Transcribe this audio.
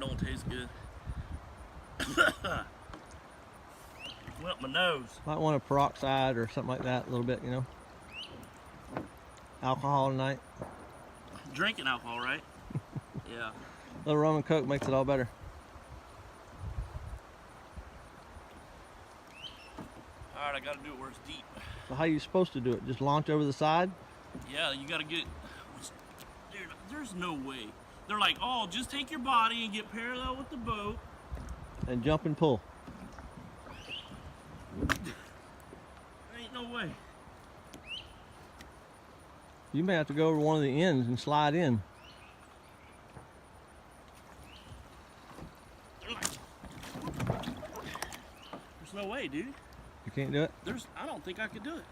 don't taste good. Went up my nose. Might want a peroxide or something like that, a little bit, you know. Alcohol tonight. Drinking alcohol, right? Yeah. A little rum and coke makes it all better. All right, I gotta do it where it's deep. So how are you supposed to do it? Just launch over the side? Yeah, you gotta get. Dude, there's no way. They're like, oh, just take your body and get parallel with the boat. And jump and pull. There ain't no way. You may have to go over one of the ends and slide in. There's no way, dude. You can't do it? I don't think I could do it.